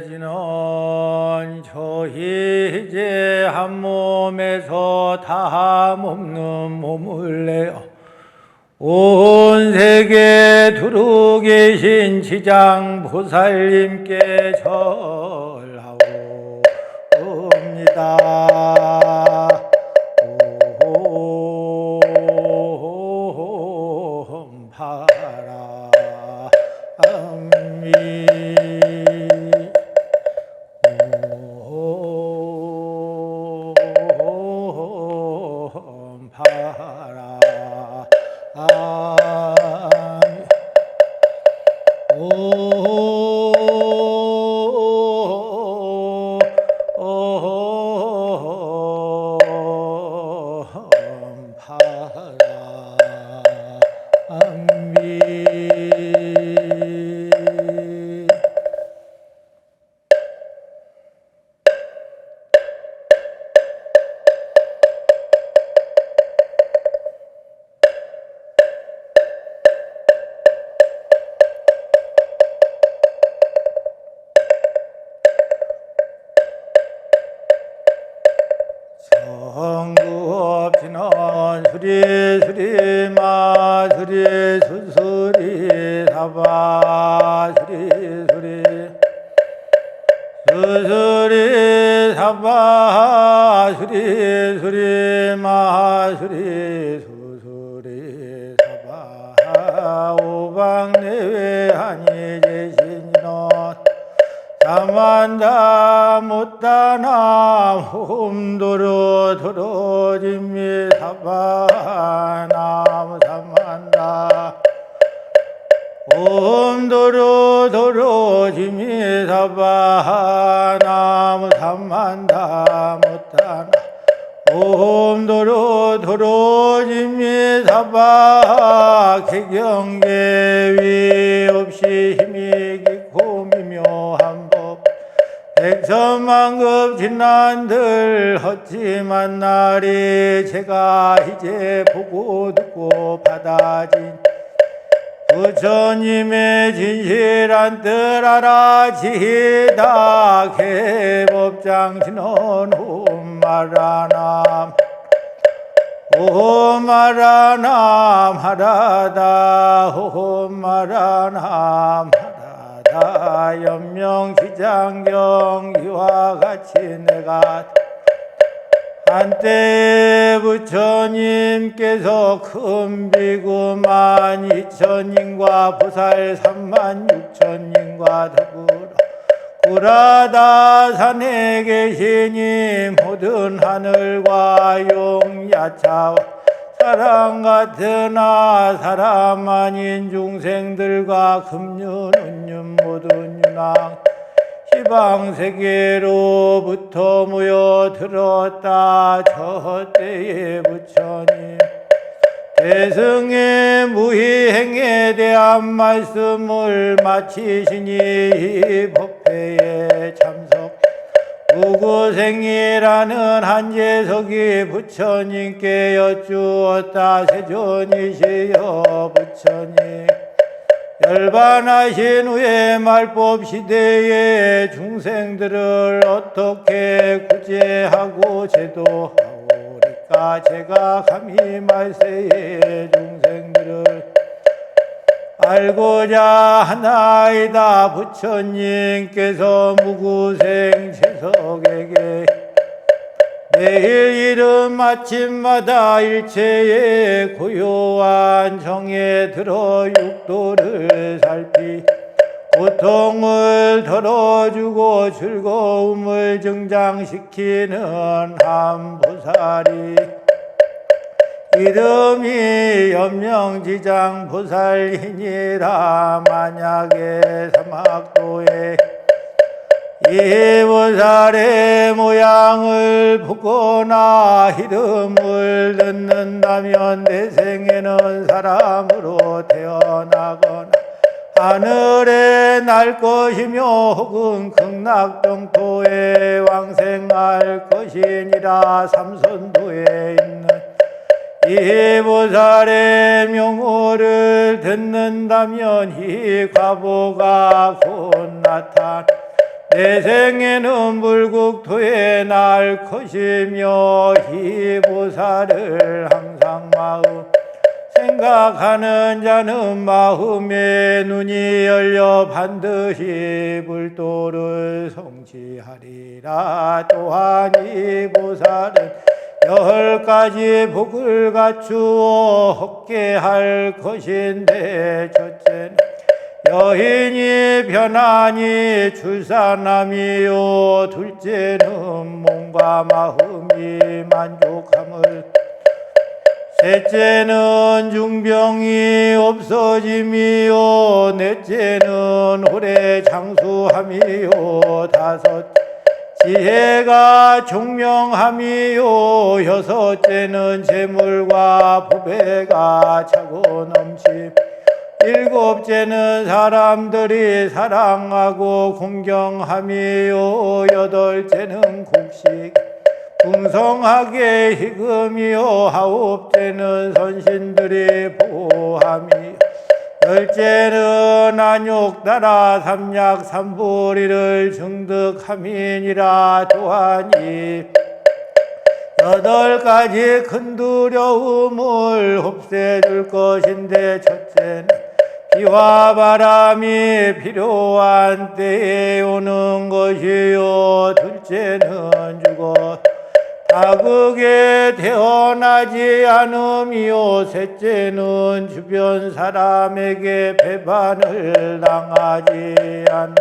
오래지는 저희제 한 몸에서 다함없는 몸을 내어 온 세계 두루 계신 지장 보살님께 절하옵니다. 성구없지는 수리 마수리 수수리 사바 수리 수수리 사바 수리 마수리 수수리 사바 오방내외하니 제신이는 사만다 못다나 홈도로 도로짐미 사바나무 사만다 홈도로 도로짐미 사바나무 사만다 못다나 홈도로 도로짐미 사바 개경계위 없이 힘이 깊고 미묘한 백천만급 진난들 헛짐한 날이 제가 이제 보고 듣고 받아진 부처님의 진실한 뜻 알아지다 개법장신은 홈마라남 홈마라남 하라다 홈마라남 연명지장경 이와 같이 내가 한때 부처님께서 큰 비구 12,000인과 보살 36,000인과 더불어 구라다 산에 계시니 모든 하늘과 용야차와 사람 같으나 사람 아닌 중생들과 금륜은륜 모든 윤왕 희방세계로부터 모여들었다. 저 때에 부처님 대승의 무희행에 대한 말씀을 마치시니 이 법회에 참석 우구생이라는 한재석이 부처님께 여쭈었다. 세존이시여 부처님 열반하신 후에 말법 시대에 중생들을 어떻게 구제하고 제도하오리까. 제가 감히 말세에 중생들을 알고자 하나이다. 부처님께서 무구생 재석에게 매일 이른 아침마다 일체의 고요한 정에 들어 육도를 살피 고통을 덜어주고 즐거움을 증장시키는 한 보살이 이름이 연명지장 보살이니라. 만약에 사막도에 이 보살의 모양을 보거나 이름을 듣는다면 내 생에는 사람으로 태어나거나 하늘에 날 것이며 혹은 극락정토에 왕생할 것이니라. 삼선도에 있는 이 보살의 명호를 듣는다면 이 과보가 곧 나타나 내 생에는 물국토에 날 것이며 이 보살을 항상 마음 생각하는 자는 마음의 눈이 열려 반드시 불도를 성취하리라. 또한 이 보살은 10가지 복을 갖추어 얻게 할 것인데, 첫째는 여인이 편안히 출산함이요, 둘째는 몸과 마음이 만족함을, 셋째는 중병이 없어짐이요, 넷째는 오래 장수함이요, 다섯 지혜가 총명함이요, 여섯째는 재물과 부배가 차고 넘침, 일곱째는 사람들이 사랑하고 공경함이요, 여덟째는 곡식 풍성하게 희금이요, 아홉째는 선신들이 보호함이, 열째는 안욕 따라 삼약 삼보리를 증득함이니라. 또한 이 8가지 큰 두려움을 없애줄 것인데, 첫째는 비와 바람이 필요한 때에 오는 것이요, 둘째는 죽어 다극에 태어나지 않음이요, 셋째는 주변 사람에게 배반을 당하지 않음,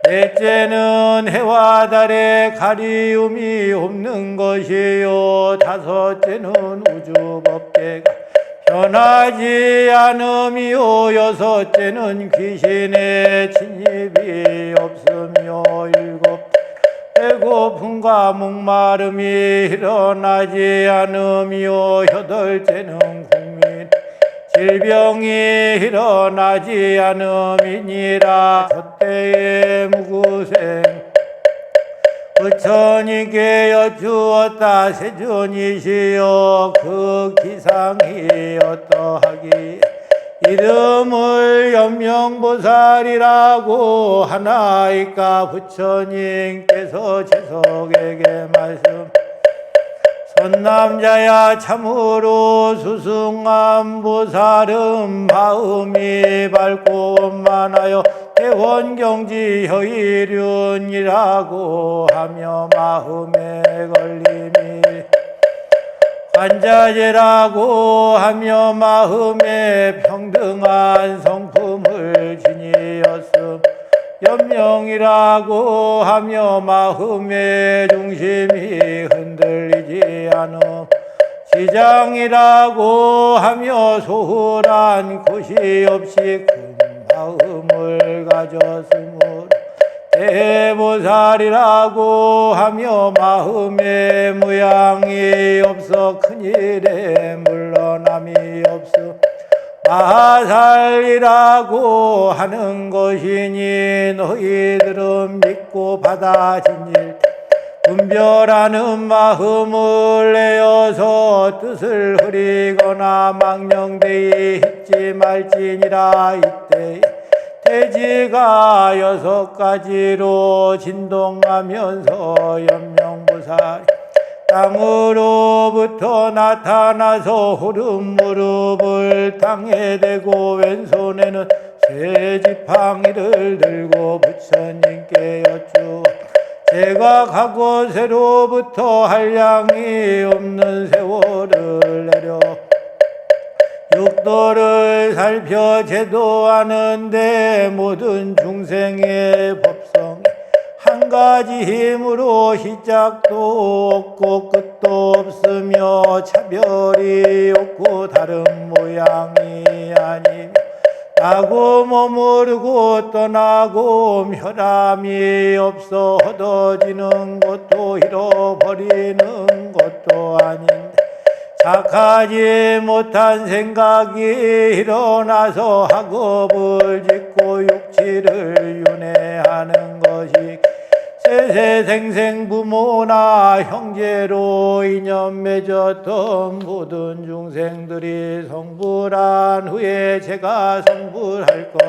넷째는 해와 달에 가리움이 없는 것이요, 다섯째는 우주법계가 변하지 않음이요, 여섯째는 귀신의 침입이 없으며, 일곱 배고픔과 목마름이 일어나지 않음이요, 여덟째는 국민 질병이 일어나지 않음이니라. 저때의 무구생 부처님께 여쭈었다. 세존이시여, 그 기상이 어떠하기? 이름을 연명보살이라고 하나이까? 부처님께서 재석에게 말씀, 선남자야, 참으로 수승한 보살은 마음이 밝고 원만하여 대원경지 혀일륜이라고 하며, 마음에 걸림이 관자재라고 하며, 마음에 평등한 성품을 지니었음, 연명이라고 하며, 마음의 중심이 흔들리지 않음, 지장이라고 하며, 소홀한 곳이 없이 큰 마음을 가졌으므로 대보살이라고 하며, 마음의 무양이 없어 큰일에 물러남이 없어 마살이라고 하는 것이니, 너희들은 믿고 받아진 일 분별하는 마음을 내어서 뜻을 흐리거나 망령되이 잊지 말지니라. 이때 대지가 6가지로 진동하면서 연명보살이 땅으로부터 나타나서 오른 무릎을 땅에 대고 왼손에는 새 지팡이를 들고 부처님께 여쭈어, 제가 가곳으로부터 한량이 없는 세월을 내려 육도를 살펴 제도하는데, 모든 중생의 법성이 한 가지 힘으로 시작도 없고 끝도 없으며 차별이 없고 다른 모양이 아니며, 나고 머무르고 떠나고 멸함이 없어 헛어지는 것도 잃어버리는 것도 아닌데, 착하지 못한 생각이 일어나서 학업을 짓고 육치를 윤회하는 것이, 새 세세 생생 부모나 형제로 인연 맺었던 모든 중생들이 성불한 후에 제가 성불할 것,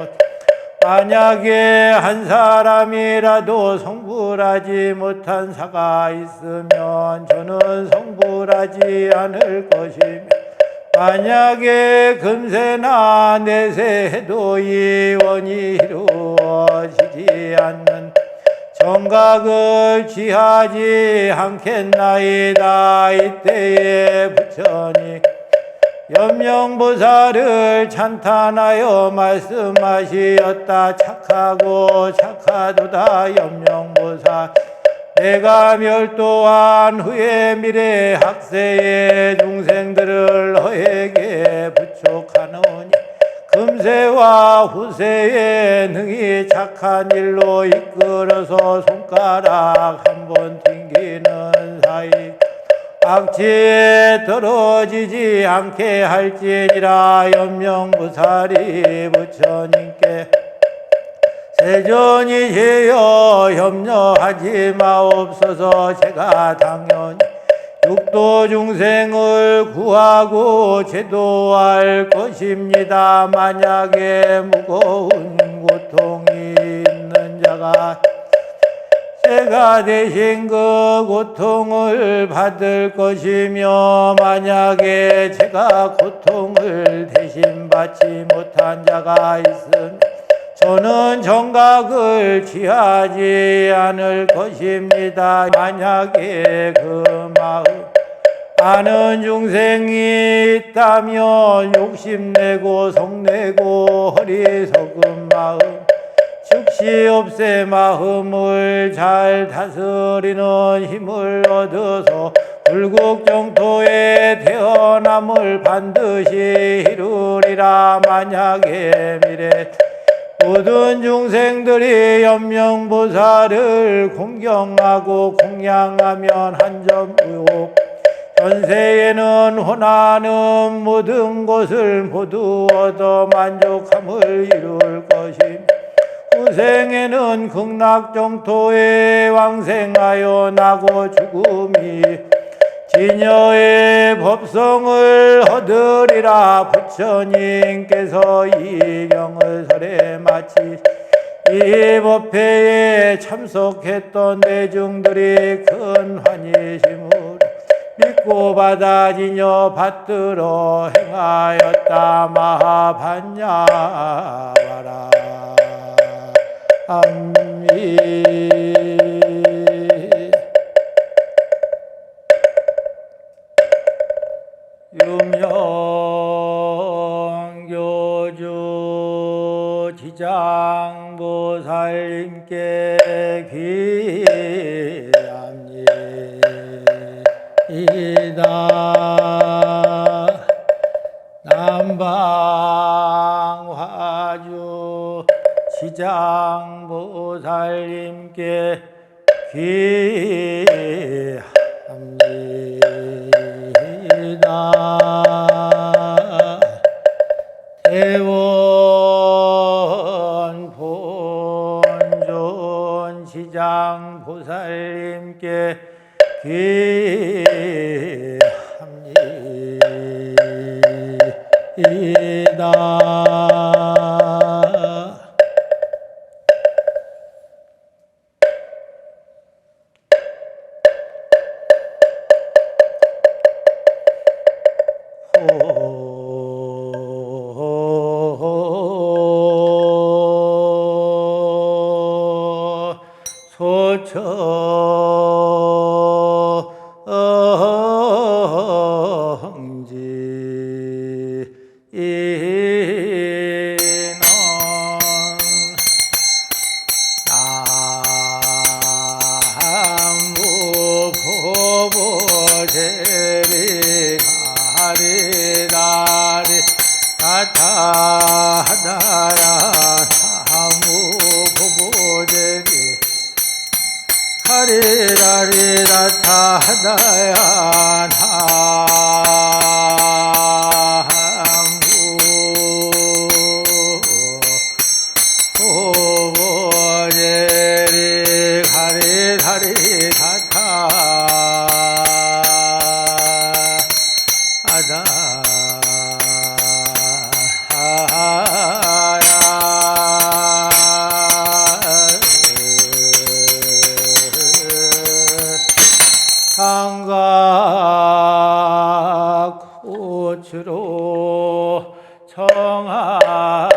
만약에 한 사람이라도 성불하지 못한 사가 있으면 저는 성불하지 않을 것이며, 만약에 금세나 내세해도 이 원이 이루어지지 않는 정각을 취하지 않겠나이다. 이때에 부처님 염명보살을 찬탄하여 말씀하시었다. 착하고 착하도다 염명보살, 내가 멸도한 후에 미래 학세의 중생들을 너에게 부축하노니 금세와 후세에 능히 착한 일로 이끌어서 손가락 한 번 튕기는 사이 악취에 떨어지지 않게 할지니라. 염명보살이 부처님께 세존이시여 염려하지 마옵소서. 제가 당연히 육도 중생을 구하고 제도할 것입니다. 만약에 무거운 고통이 있는 자가 제가 대신 그 고통을 받을 것이며, 만약에 제가 고통을 대신 받지 못한 자가 있으면 저는 정각을 취하지 않을 것입니다. 만약에 그 마음 아는 중생이 있다면 욕심내고 성내고 어리석은 마음, 즉시 없애 마음을 잘 다스리는 힘을 얻어서 불국정토에 태어남을 반드시 이루리라. 만약에 미래 모든 중생들이 염명보살을 공경하고 공양하면 한 점 의혹, 현세에는 원하는 모든 것을 모두 얻어 만족함을 이룰 것이며, 후생에는 극락정토에 왕생하여 나고 죽음이 진여의 법성을 얻으리라. 부처님께서 이 경을 설에 마치 이 법회에 참석했던 대중들이 큰 환희심으로 믿고 받아 진여 받들어 행하였다. 마하반야바라 암미 유명교주 지장보살님께 귀합니다. 남방화주 지장보살님께 귀합니다. 대원 본존 지장보살님께 귀합니다. 소청지 이는 나무 보보제리 가리다리 가타다야 나무 보보제리 가리다리다타다야 나무 보보제리 가리다리 꽃으로 청하옵니다.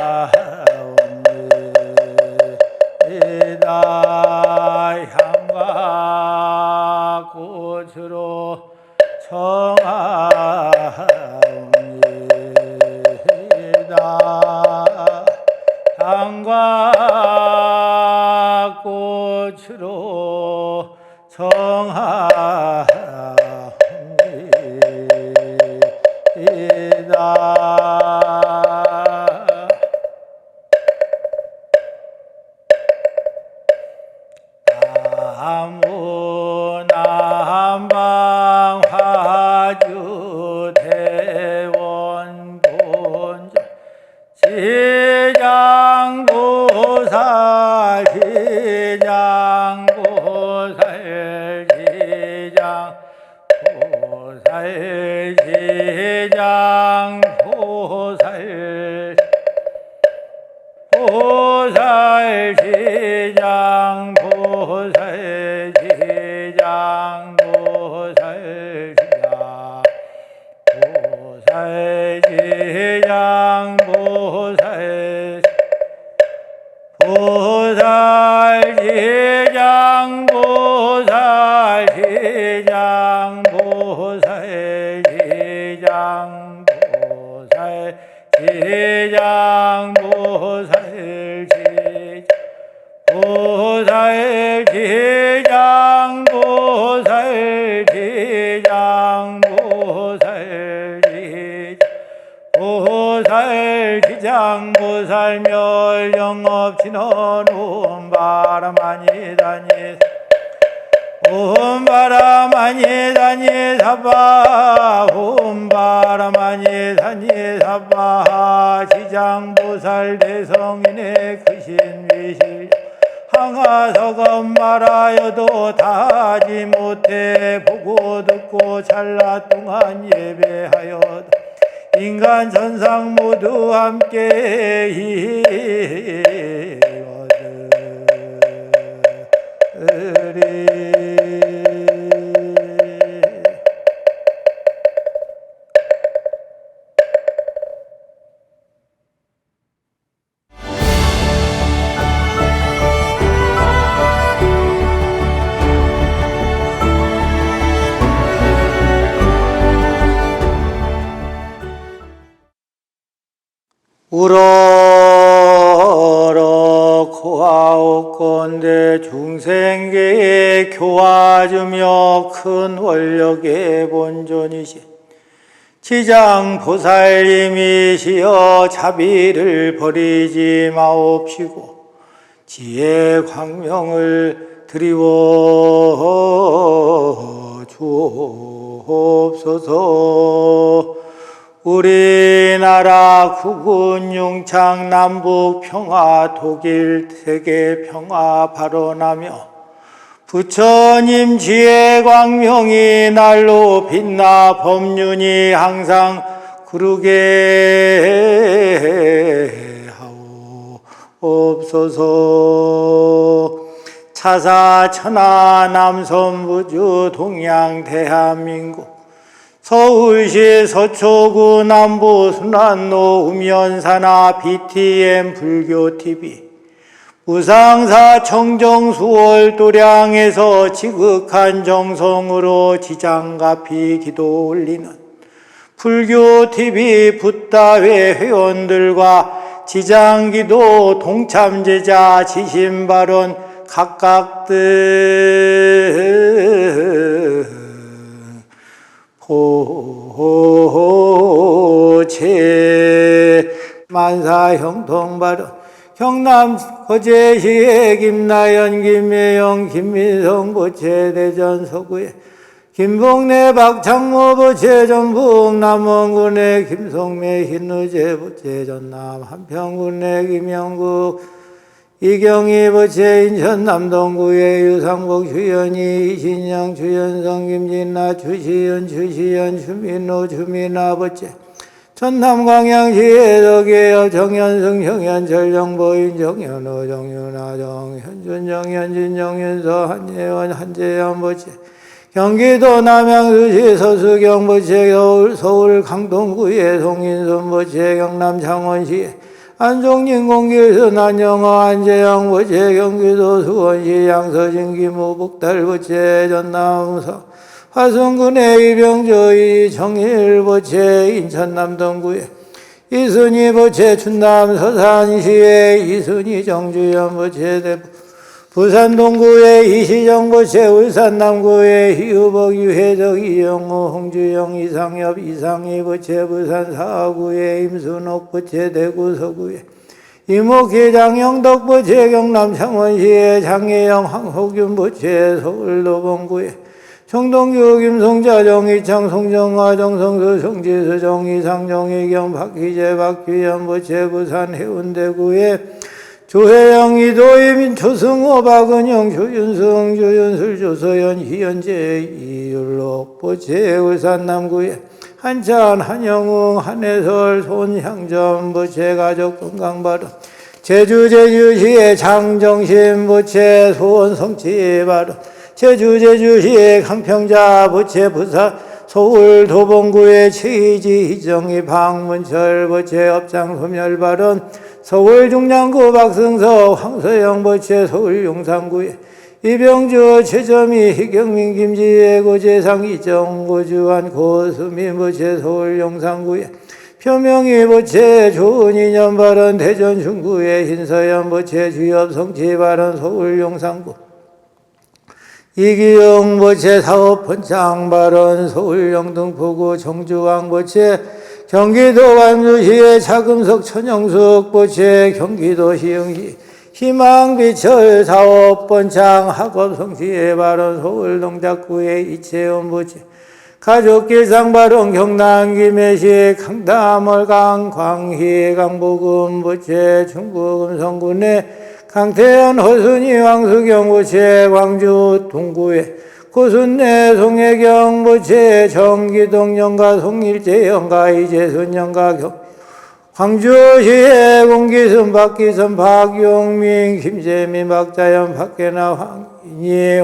향과 꽃으로 청하옵니다. 향과 꽃으로 나무남방 화주 대원 본전 시장보살 시장보살 시장보살 보살 시장보살 시장보살 시장보살 보살 시장보살 시장보살 시장보살 보살 시장보살 시장보살 보살 시장보살 멸령없이는 운바람아니다니 운바람아니다니 사바 운바람아니다니 사바 시장보살 대성인의 크신위실 항하석엄 말하여도 다하지 못해 보고 듣고 찰나 동안 예배하여도 인간 천상 모두 함께 이거들이 우러러 고아옵건대 중생계에 교화주며 큰 원력의 본존이신 지장보살님이시여 자비를 버리지 마옵시고 지혜 광명을 드리워 주옵소서. 우리나라 국군 융창 남북 평화 독일 세계 평화 발언하며 부처님 지혜 광명이 날로 빛나 법륜이 항상 구르게 하옵소서. 차사 천하 남선부주 동양 대한민국 서울시 서초구 남부 순환로 우면사나 BTM 불교TV 무상사 청정수월 도량에서 지극한 정성으로 지장가피 기도 올리는 불교TV 붓다회 회원들과 지장기도 동참제자 지신발언 각각들 호체 만사형통발언 경남 거제시의 김나연 김혜영 김민성 보체 대전 서구의 김봉래 박창모 보체 전북 남원군의 김성매 흰우제 보체 전남 한평군의 김영국 이경희 보체 인천 남동구의 유상복 주연이 이신영 주연성 김진나 주시연 주민호 주민아 보체 전남 광양시의 덕계여 정현승 정현철 정보인 정현호 정윤아 정현준 정현진 정윤서 한예원 한재현 보체 경기도 남양주시 서수경보채 서울 강동구에 송인순보채 경남 창원시 안종림 공길서 난영어 안재양보채 경기도 수원시 양서진 김우북달보채 전남서 화성군의 이병조이 정일보채 인천 남동구에 이순희 보채 충남 서산시에 이순희 정주연보채 대부 부산 동구의 이시정 보채 울산 남구의 희우복 유혜덕 이영호 홍주영 이상엽 이상희 보채 부산 사구의 임순옥 보채 대구 서구의 이목희 장영덕 보채 경남 창원시의 장혜영 황호균 보채 서울 노봉구의 청동규 김송자 정희창 송정화 정성수 정지수 정희상 정희경 박희재 박규현 보채 부산 해운대구의 조혜영 이도임 조승호 박은영 조윤승 조윤술 조서연 희연재 이율록 보채 울산 남구의 한찬 한영웅 한해설 손향전 보채 가족 건강바람 제주시의 장정신 보채 소원 성취 바람 제주시의 강평자 보채 부산 서울 도봉구의 최희지 희정이 박문철 보채 업장 소멸 발언 서울 중량구 박승서 황서영 보채 서울 용산구에 이병주 최점희 희경민 김지혜 고재상 이정 고주환 고수민 보채 서울 용산구에 표명희 보채 좋은 인연 발언 대전 중구에 흰서연 보채 주엽 성취 발언 서울 용산구 이기영 보채 사업 번창 발언 서울 영등포구 정주왕 보채 경기도 완주시의 차금석 천영숙 보채 경기도 시흥시 희망비철 사업 번창 학업 성취의 발언 서울 동작구의 이채원 보채 가족길상 발언 경남 김해시 강담월강 광희 강보금 보채 충북 음성군의 강태현 허순이 황수경 보채 광주 동구의 고순내 송혜경 보채 정기동 영가 송일재 영가 이재순 영가 광주시의 공기순 박기순 박용민 김재민 박자연 박계나 황인희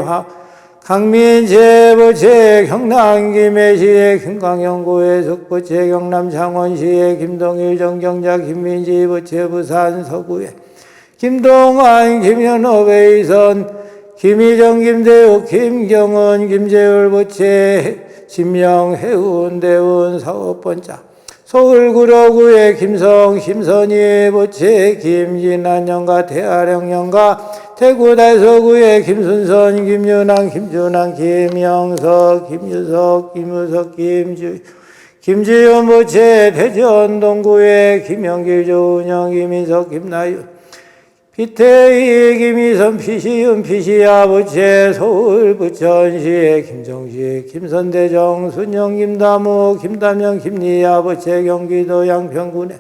강민재 보채 경남 김해시의 김광영고의 석보채 경남 창원시의 김동일 정경자 김민지 보채 부산 서구의 김동환 김현호 베이선 김희정 김대욱 김경은 김재율 보채 진명 해운 대운 사업번자 서울 구로구의 김성 심선희 보채 김진한 영가 태아령 영가 대구 달서구의 김순선 김윤환 김준환 김영석 김유석 김우석 김지현 보채 대전 동구의 김영길 조은영 김인석 김나윤 피태희 김희선 피시은 피시야 보채 서울 부천시의 김정식 김선대정 순영 김다무 김담영 김리야 보채 경기도 양평군의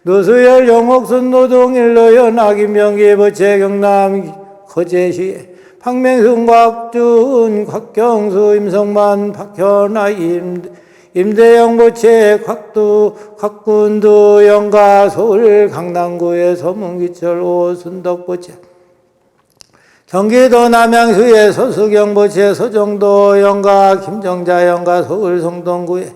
노수열 영옥순 노동일로연 악인병기 보채 경남 거제시의 박맹승 곽준 곽경수 임성만 박현아 임대영 보채 곽군도 영가 서울 강남구의 서문기철 오순덕 보채 경기도 남양주의 서수경 보채 서정도 영가 김정자 영가 서울 성동구의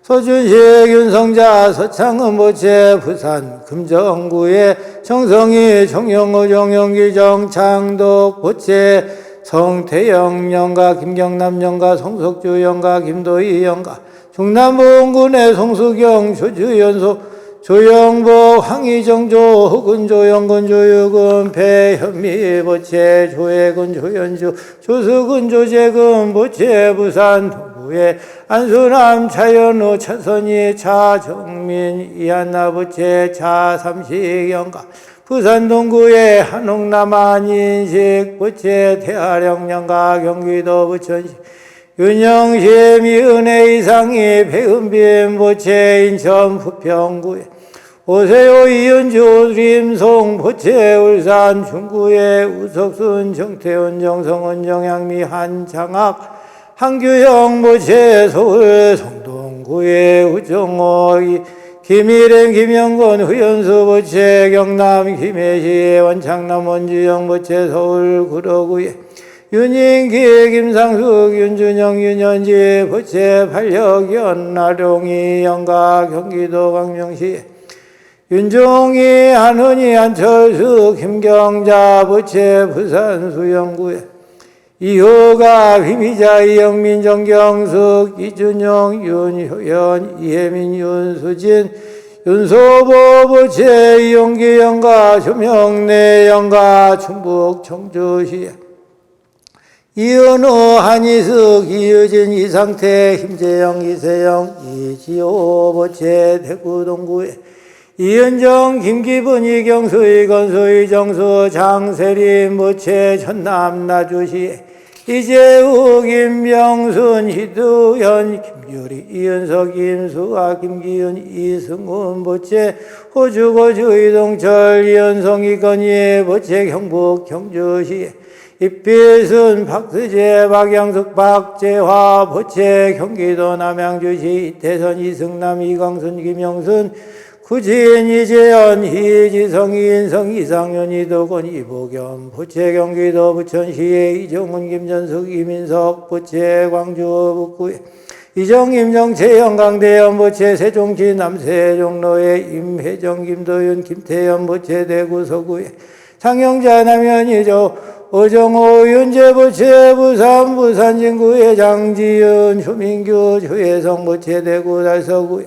서준시의 윤성자 서창은 보채 부산 금정구의 정성희 정영호 정영기 정창덕 보채 성태영 영가 김경남 영가 송석주 영가 김도희 영가 중남부군의 송수경 조주연소 조영복 황희정조 흑은 조영근 조유근 배현미 보채 조혜근 조연주 조수근 조재근 보채 부산 동구의 안수남 차연우 차선희 차정민 이한나 보채 차삼식 영가 부산 동구의 한옥남 안인식 보채 태아령 영가 경기도 부천시 윤영시 미은혜 이상희 배은빈 보채 인천 부평구에 오세호 이은주 림송 보채 울산 중구에 우석순 정태훈 정성은 정양미 한창학 한규영 보채 서울 성동구에 우정호 김일행 김영건 후연수 보채 경남 김해시 원창남 원주영 보채 서울 구로구에 윤인기 김상숙 윤준영 윤현지 부채 팔력 연나룡이 영가 경기도 광명시 윤종이 한은희 안철수 김경자 부채 부산 수영구에 이호가 휘미자 이영민 정경숙 이준영 윤효연 이혜민 윤수진 윤소보 부채 이용기 영가 조명래 영가 충북 청주시 이은호 한희숙 이유진 이상태 김재영 이세영 이지호 부채 대구 동구에 이은정 김기분 이경수 이건수 이정수 장세림 부채 전남 나주시 이재우 김병순 희두현 김유리 이은석 김수아 김기윤 이승훈 부채 호주 고주 이동철 이은성 이건희 부채 경북 경주시 이필순 박수재 박양숙 박재화 부채 경기도 남양주시 이태선 이승남 이광순 김영순 구진 이재현 이지성 이인성 이상윤 이도건 이보겸 부채 경기도 부천시에 이정훈 김전숙 이민석 부채 광주 북구에 이정임 정채영 강대현 부채 세종시 남세종로에 임혜정 김도윤 김태현 부채 대구 서구에 장영자 남현이죠 오정호 윤재 부채 부산 부산진구에 장지윤 조민규 조혜성 부채 대구 달서구에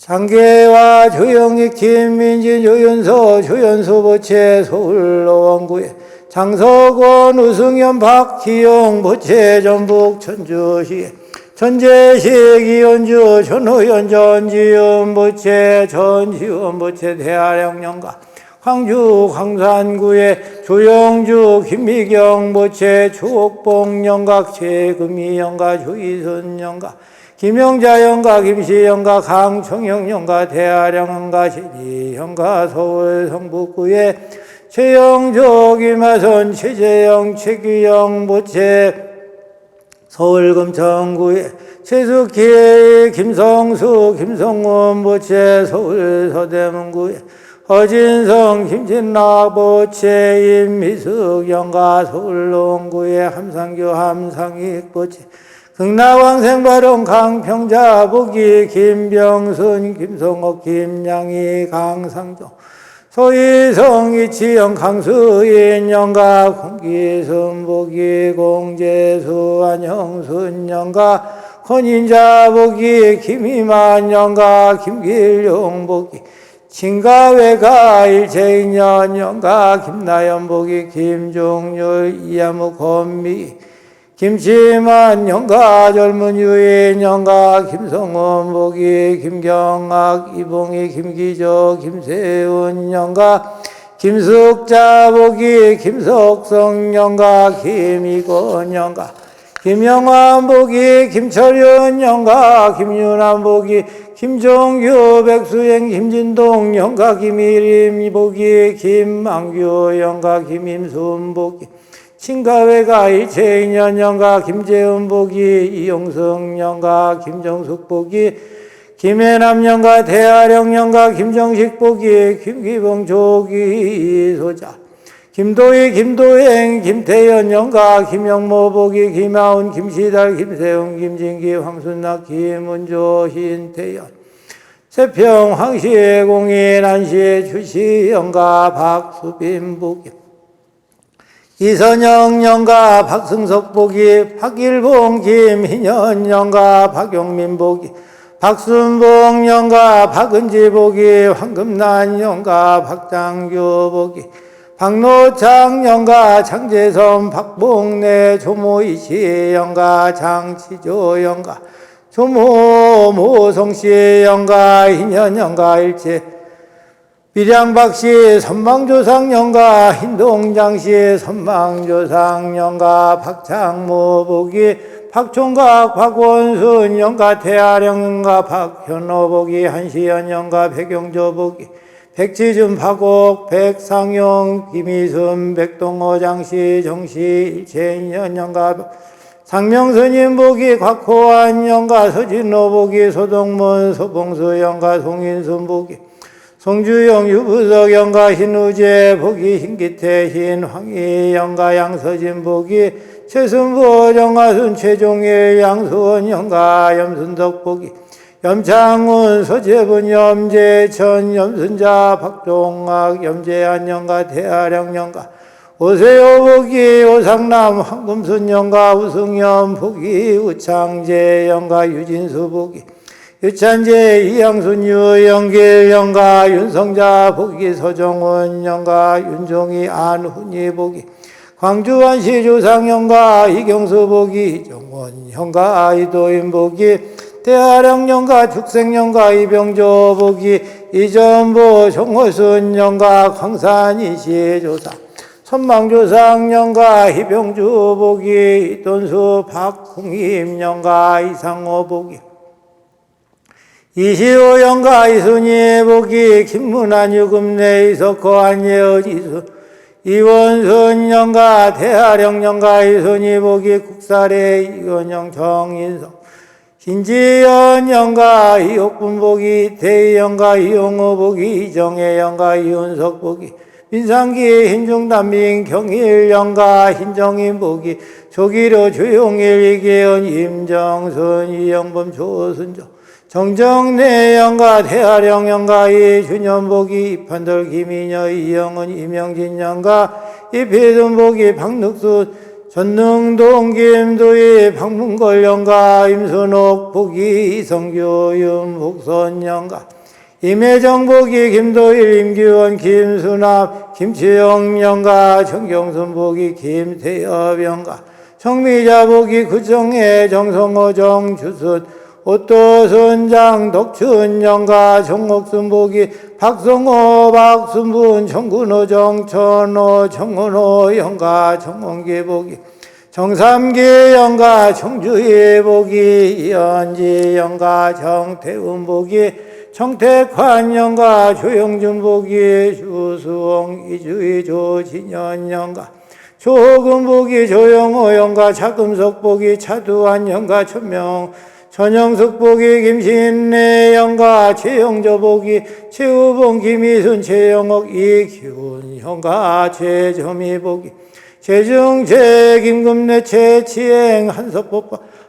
장계와 조영익 김민진 조윤서 조연수 부채 서울 노원구에 장석원 우승현 박기용 부채 전북 천주시 전재식 이현주 전호연 전지은 부채 전지은 부채 대하령 영가 광주 광산구에 조영주 김미경 부채 추옥봉 영가 최금희 영가 조이순 영가 김영자 영가 김씨 영가 강청영 영가 대하령 영가 신희 영가 서울 성북구에 최영조 김하선 최재영 최규영 부채 서울 금천구에 최숙희 김성수 김성원 부채 서울 서대문구에 허진성 김진락 부채 임미숙 영가 서울 농구에 함상규 함상익 부채 극락왕생발원 강평자 보기 김병순 김성옥 김양희 강상종 소희성 이치영 강수인 영가 공기순 보기 공재수 안형순 영가 권인자 보기 김희만 영가 김길용 보기 진가외가 일체인연 영가 김나연 보기 김종률 이하무 권미 김치만 영가 젊은 유인 영가 김성원 보기 김경학 이봉희 김기조 김세훈 영가 김숙자 보기 김석성 영가 김이건 영가 김영환 보기 김철윤 영가 김윤환 보기 김종규 백수행 김진동 영가 김일임 보기 김망규 영가 김임순 보기 친가외가 일체인연 영가 김재은 보기 이용성 영가 김정숙 보기 김해남 영가 대하령 영가 김정식 보기 김기봉 조기 소자 김도희 김도행 김태연 영가 김영모 보기 김하운 김시달 김세웅 김진기 황순락 김은조 신태연 세평 황시의 공인 한시의 주시 영가 박수빈 보기 이선영 영가 박승석 보기 박일봉 김희년 영가 박용민 보기 박순봉 영가 박은지 보기 황금난 영가 박장규 보기 박노창 영가 장재선 박봉래 조모이시 영가 장치조 영가 조모 모성씨 영가 희년 영가 일체 밀양박씨 선망조상 영가 흰동장씨 선망조상 영가 박창모 보기 박총각 박원순 영가 태아령 영가 박현호 보기 한시연 영가 백영조 보기 백지준 파곡 백상용 김희순 백동호 장씨 정씨 일체인연 영가 상명스님 보기 곽호환 영가 서진호 보기 소동문 소봉수 영가 송인순 보기 송주영 유부석 영가 흰우재 복이 흰기태 흰황희 영가 양서진 복이 최순보 영가 순최종일 양수원 영가 염순덕 복이 염창훈 서재분 염재천 염순자 박종학 염재한 영가 대하령 영가 오세호 복이 오상남 황금순 영가 우승연 복이 우창재 영가 유진수 복이 유찬재 이양순 유영길 영가 윤성자 복이 서정훈 영가 윤종희 안훈이 복이 광주완시 조상 영가 이경수 복이 이정원 영가 이도인 복이 대하령 영가 축생 영가 이병조 복이 이전보 정호순 영가 광산이시 조상 선망조상 영가 희병주 복이 이돈수 박홍임 영가 이상호 복이 이시호 영가 이순희 복이 김문환 유금내 이석호 안예어지수 이원순 영가 대하령 영가 이순희 복이 국사래 이건영 정인성 신지연 영가 이옥분 복이 대희 영가 이용호 복이 이정혜 영가 이윤석 복이 민상기 흰중단민 경일 영가 흰정인 복이 조기로 조용일 이계연 임정순 이영범 조순정 정정래 영가 대하령 영가 이준현 복이 이판돌 김인여 이영은 이명진 영가 이필순 복이 박늑수 전능동 김도희 박문걸 영가 임순옥 복이 이성규 윤복선 영가 임혜정 복이 김도일 임규원 김수남 김치영 영가 정경순 복이 김태엽 영가 정미자 복이 구정혜 정성호 정주순 오토순장 덕춘 영가 정옥순 복이 박성호 박순분 정군호 정천호 정은호 영가 정원기 복이 정삼기 영가 정주희 복이 이현지 영가 정태훈 복이 정택환 영가 조영준 복이 주수홍 이주희 조진현 영가 조금 복이 조영호 영가 차금석 복이 차두환 영가 천명 전영숙 복이 김신래 영가 최영조 복이 최우봉 김희순 최영옥 이기훈 영가 최점희 복이 최중채 김금래 최치행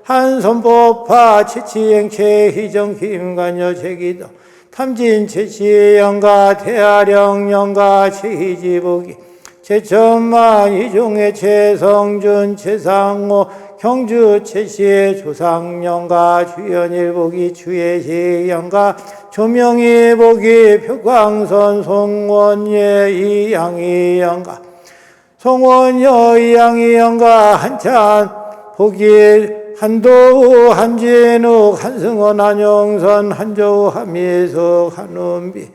한선법파 최치행 최희정 김관여 최기덕 탐진 최씨 영가 대하령 영가 최희지 복이 최천만 이종의 최성준 최상호 경주 최씨의 조상영가 주연일 복이 주예시 영가 조명희 복이 표광선 송원예 이양희 영가 송원여 이양희 영가 한찬 복이 한도우 한진욱 한승원 한영선 한조우 한미숙 한운비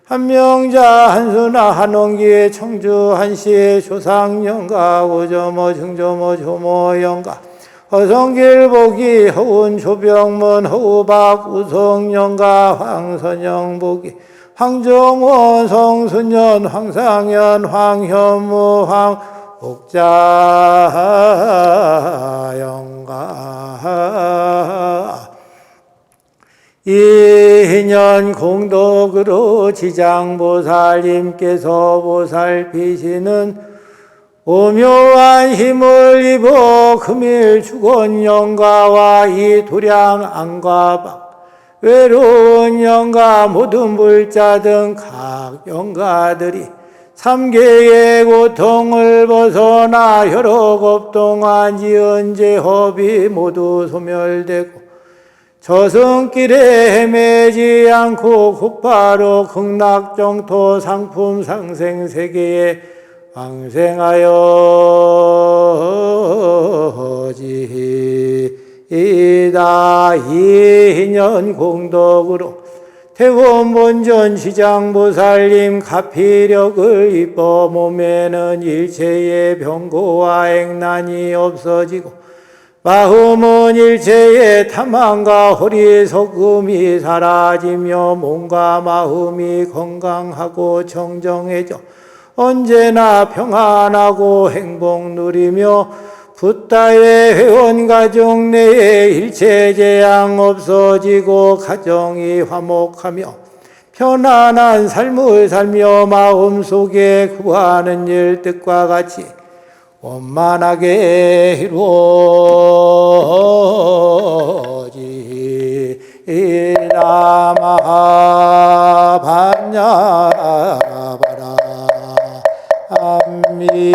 한명자 한순아 한원기 청주 한시 조상영가 오조모 증조모 조모 영가 허성길 복이 허운 조병문 허우박 우성영가 황선영 복이 황정원 성순년 황상현 황현무 황옥자 영가 이년 공덕으로 지장보살님께서 보살피시는 오묘한 힘을 입어 금일 죽은 영가와 이 도량 안과박 외로운 영가 모든 불자 등 각 영가들이 삼계의 고통을 벗어나 여러 급 동안 지은 죄업이 모두 소멸되고 저승길에 헤매지 않고 곧바로 극락정토 상품 상생 세계에 왕생하여지이다. 이년 공덕으로 태원본전 시장보살님 가피력을 입어 몸에는 일체의 병고와 액난이 없어지고 마음은 일체의 탐망과 허리속음이 사라지며 몸과 마음이 건강하고 청정해져 언제나 평안하고 행복 누리며 붓다의 회원가족 내에 일체 재앙 없어지고 가정이 화목하며 편안한 삶을 살며 마음속에 구하는 일 뜻과 같이 원만하게 이루어지나마 반야바라 암미